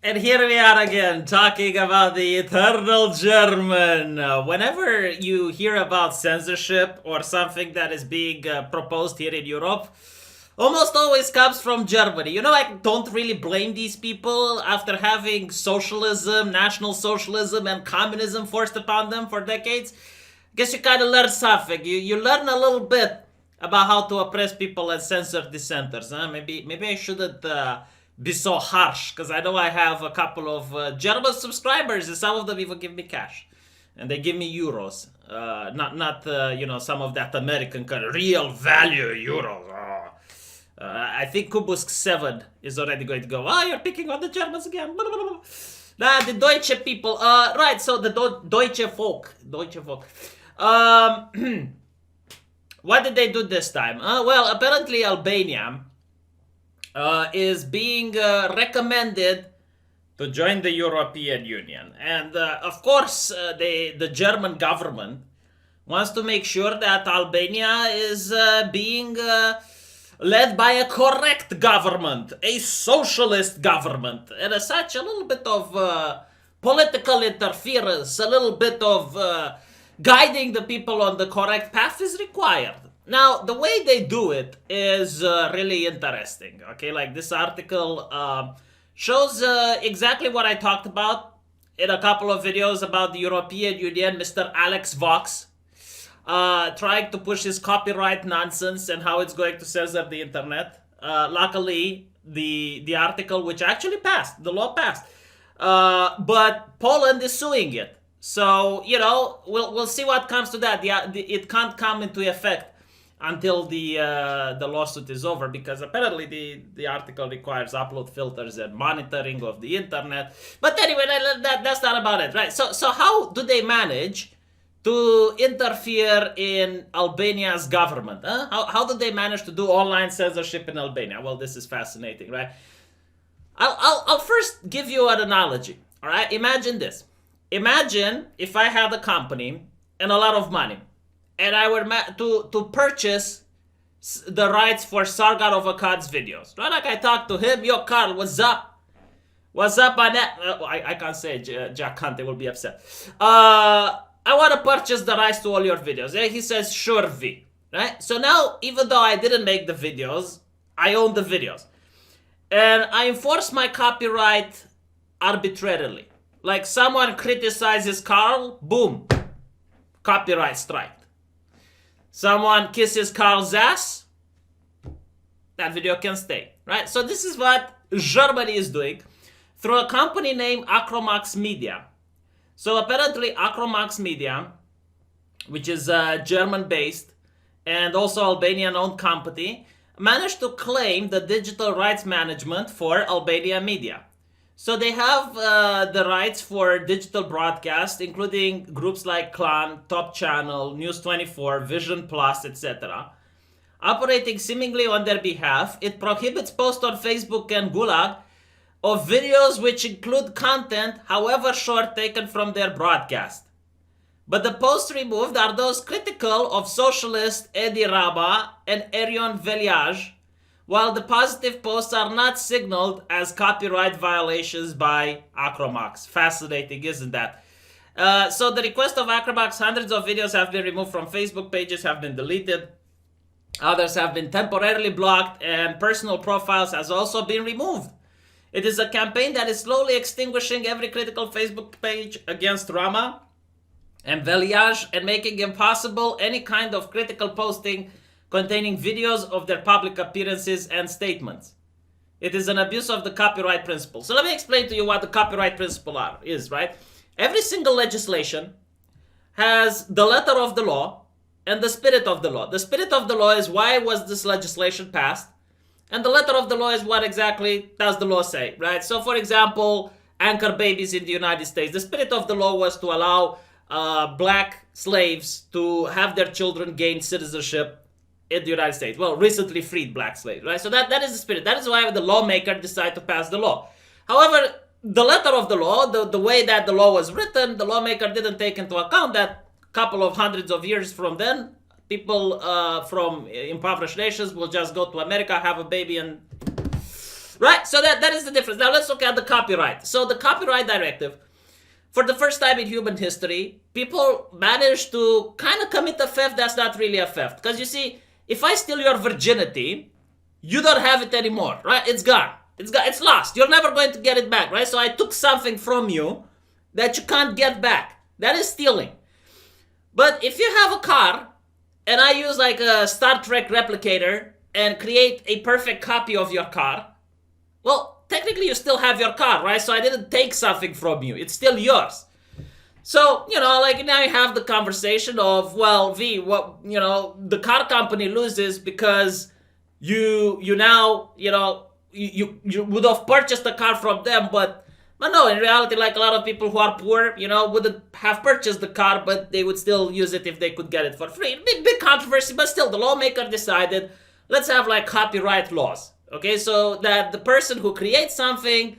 And here we are again, talking about the eternal German. Whenever you hear about censorship or something that is being proposed here in Europe, almost always comes from Germany. You know, I don't really blame these people after having socialism, national socialism, and communism forced upon them for decades. Guess you kind of learn something. You learn a little bit about how to oppress people and censor dissenters. Huh? Maybe I shouldn't be so harsh, because I know I have a couple of German subscribers, and some of them even give me cash, and they give me euros, not some of that American kind of real value euros. I think Kubusk 7 is already going to go. You're picking on the Germans again. Nah, the Deutsche people. Right. So the Deutsche Folk. What did they do this time? Well, apparently Albania is being recommended to join the European Union. And of course, the German government wants to make sure that Albania is being led by a correct government, a socialist government. And as such, a little bit of political interference, a little bit of guiding the people on the correct path is required. Now, the way they do it is really interesting, okay? Like, this article shows exactly what I talked about in a couple of videos about the European Union, Mr. Alex Vox, trying to push his copyright nonsense and how it's going to censor the internet. Luckily, the article, which actually passed, the law passed, but Poland is suing it. So, we'll see what comes to that. It can't come into effect until the lawsuit is over, because apparently the article requires upload filters and monitoring of the internet. But anyway, that's not about it, right? So how do they manage to interfere in Albania's government? Huh? How do they manage to do online censorship in Albania? Well, this is fascinating, right? I'll first give you an analogy, all right? Imagine this. Imagine if I had a company and a lot of money, and I were to purchase the rights for Sargon of Akkad's videos. Right? Like, I talked to him. Yo, Carl, what's up? What's up on that? I can't say Jack Hunt, they will be upset. I want to purchase the rights to all your videos. And he says, sure, V. Right? So now, even though I didn't make the videos, I own the videos. And I enforce my copyright arbitrarily. Like, someone criticizes Carl, boom, copyright strike. Someone kisses Carl's ass, that video can stay, right? So this is what Germany is doing through a company named Acromax Media. So apparently Acromax Media, which is German-based and also Albanian-owned company, managed to claim the digital rights management for Albania Media. So they have the rights for digital broadcast, including groups like Clan, Top Channel, News 24, Vision Plus, etc. Operating seemingly on their behalf, it prohibits posts on Facebook and Gulag of videos which include content, however short, taken from their broadcast. But the posts removed are those critical of socialist Edi Rama and Erion Veliaj, while the positive posts are not signaled as copyright violations by Acromax. Fascinating, isn't that? So the request of Acromax, hundreds of videos have been removed from Facebook pages, have been deleted. Others have been temporarily blocked, and personal profiles has also been removed. It is a campaign that is slowly extinguishing every critical Facebook page against Rama and Veliaj and making impossible any kind of critical posting containing videos of their public appearances and statements. It is an abuse of the copyright principle. So let me explain to you what the copyright principle is, right? Every single legislation has the letter of the law and the spirit of the law. The spirit of the law is why was this legislation passed, and the letter of the law is what exactly does the law say, right? So for example, anchor babies in the United States, the spirit of the law was to allow black slaves to have their children gain citizenship in the United States. Well, recently freed black slaves, right? So that is the spirit. That is why the lawmaker decided to pass the law. However, the letter of the law, the way that the law was written, the lawmaker didn't take into account that a couple of hundreds of years from then, people from impoverished nations will just go to America, have a baby, and Right? So that is the difference. Now let's look at the copyright. So the copyright directive, for the first time in human history, people managed to kind of commit a theft that's not really a theft. Because you see, if I steal your virginity, you don't have it anymore, right? It's gone. It's lost. You're never going to get it back, right? So I took something from you that you can't get back. That is stealing. But if you have a car, and I use like a Star Trek replicator and create a perfect copy of your car, well, technically you still have your car, right? So I didn't take something from you. It's still yours. So, like now you have the conversation of, well, the car company loses because you now, you would have purchased the car from them, but no, in reality, like a lot of people who are poor, wouldn't have purchased the car, but they would still use it if they could get it for free. Big controversy, but still the lawmaker decided, let's have like copyright laws. Okay, so that the person who creates something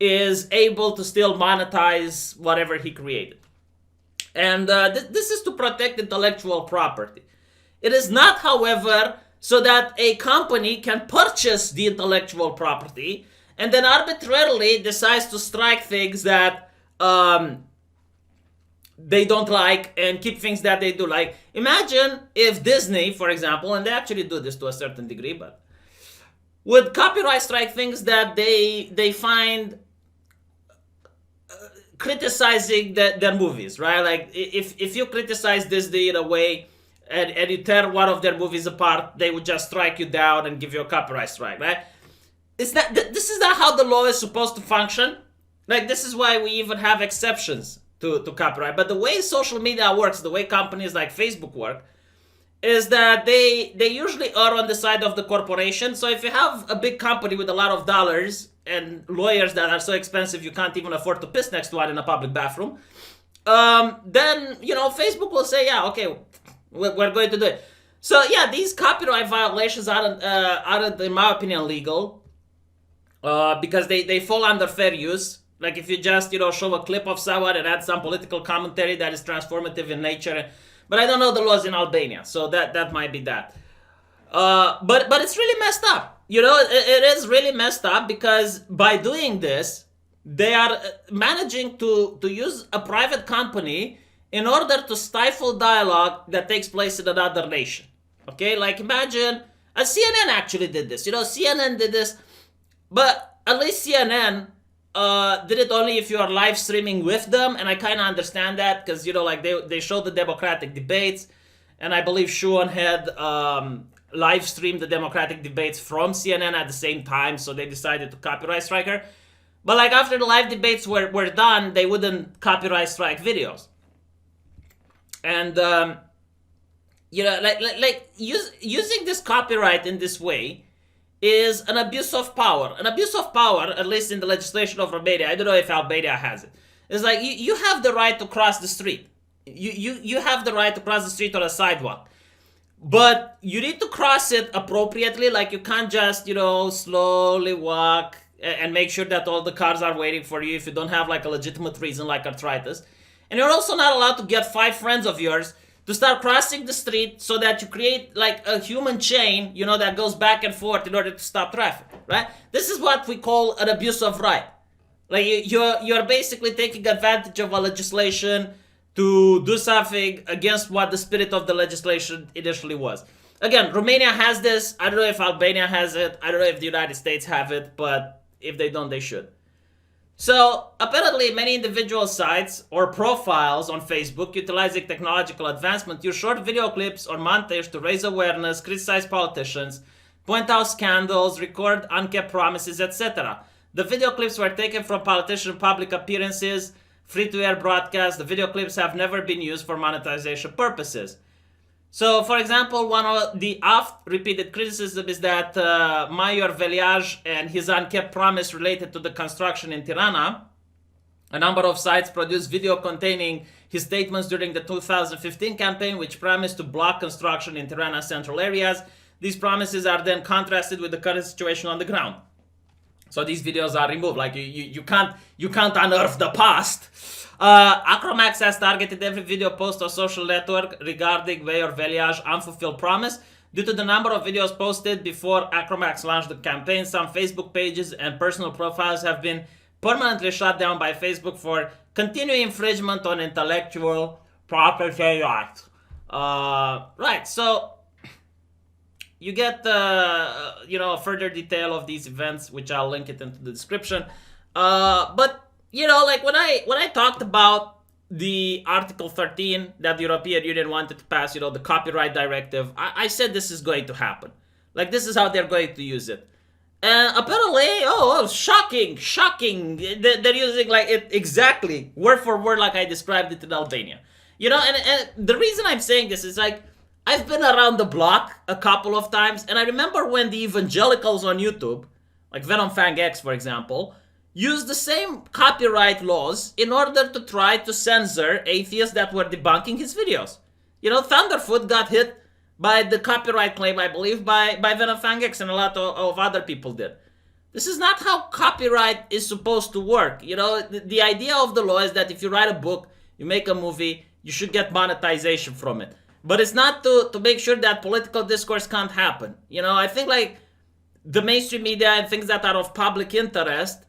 is able to still monetize whatever he created. And this is to protect intellectual property. It is not, however, so that a company can purchase the intellectual property and then arbitrarily decides to strike things that they don't like and keep things that they do like. Imagine if Disney, for example, and they actually do this to a certain degree, but would copyright strike things that they find criticizing their movies, right? Like if you criticize Disney in a way and you tear one of their movies apart, they would just strike you down and give you a copyright strike, right? This is not how the law is supposed to function. Like, this is why we even have exceptions to copyright. But the way social media works, the way companies like Facebook work, is that they usually err on the side of the corporation. So if you have a big company with a lot of dollars and lawyers that are so expensive you can't even afford to piss next to one in a public bathroom, then, Facebook will say, yeah, okay, we're going to do it. So yeah, these copyright violations aren't in my opinion, legal, because they fall under fair use. Like if you just, show a clip of someone and add some political commentary that is transformative in nature. But I don't know the laws in Albania, so that might be that. But it's really messed up. It is really messed up because by doing this, they are managing to use a private company in order to stifle dialogue that takes place in another nation. Okay, like imagine, CNN actually did this. CNN did this, but at least CNN did it only if you are live streaming with them, and I kind of understand that because like they showed the Democratic debates, and I believe Sean had live streamed the Democratic debates from CNN at the same time, so they decided to copyright strike her. But like after the live debates were done, they wouldn't copyright strike videos, and using this copyright in this way is an abuse of power. An abuse of power, at least in the legislation of Romania, I don't know if Albania has it. It's like you have the right to cross the street. You have the right to cross the street or a sidewalk. But you need to cross it appropriately. Like you can't just, slowly walk and make sure that all the cars are waiting for you if you don't have like a legitimate reason like arthritis. And you're also not allowed to get 5 friends of yours to start crossing the street so that you create like a human chain, that goes back and forth in order to stop traffic, right? This is what we call an abuse of right. Like you're basically taking advantage of a legislation to do something against what the spirit of the legislation initially was. Again, Romania has this. I don't know if Albania has it. I don't know if the United States have it, but if they don't, they should. So, apparently, many individual sites or profiles on Facebook utilizing technological advancement use short video clips or montage to raise awareness, criticize politicians, point out scandals, record unkept promises, etc. The video clips were taken from politician public appearances, free-to-air broadcasts. The video clips have never been used for monetization purposes. So, for example, one of the oft-repeated criticism is that Mayor Veliaj and his unkept promise related to the construction in Tirana. A number of sites produced video containing his statements during the 2015 campaign, which promised to block construction in Tirana central areas. These promises are then contrasted with the current situation on the ground. So these videos are removed. Like you can't unearth the past. Acromax has targeted every video post on social network regarding Mayor Veliaj's unfulfilled promise. Due to the number of videos posted before Acromax launched the campaign, some Facebook pages and personal profiles have been permanently shut down by Facebook for continuing infringement on intellectual property rights. Right, so you get a further detail of these events, which I'll link it into the description. But like when I talked about the Article 13 that the European Union wanted to pass, the copyright directive, I said this is going to happen. Like, this is how they're going to use it. And apparently, shocking. They're using like it exactly, word for word, like I described it in Albania. And the reason I'm saying this is like, I've been around the block a couple of times, and I remember when the evangelicals on YouTube, like Venom Fang X, for example, used the same copyright laws in order to try to censor atheists that were debunking his videos. Thunderfoot got hit by the copyright claim, I believe, by Venom Fang X, and a lot of other people did. This is not how copyright is supposed to work. The idea of the law is that if you write a book, you make a movie, you should get monetization from it. But it's not to make sure that political discourse can't happen. I think like the mainstream media and things that are of public interest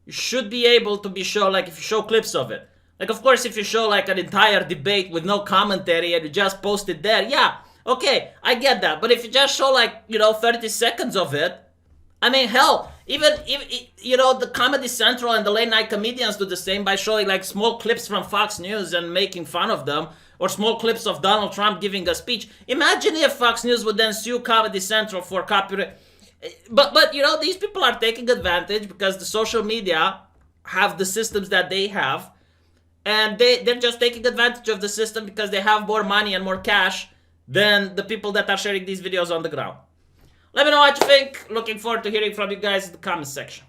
should be able to be shown, like if you show clips of it. Like, of course, if you show like an entire debate with no commentary and you just post it there, yeah, okay, I get that. But if you just show like, 30 seconds of it, I mean, hell, even if, the Comedy Central and the late night comedians do the same by showing like small clips from Fox News and making fun of them, or small clips of Donald Trump giving a speech. Imagine if Fox News would then sue Comedy Central for copyright. But these people are taking advantage because the social media have the systems that they have, and they're just taking advantage of the system because they have more money and more cash than the people that are sharing these videos on the ground. Let me know what you think. Looking forward to hearing from you guys in the comment section.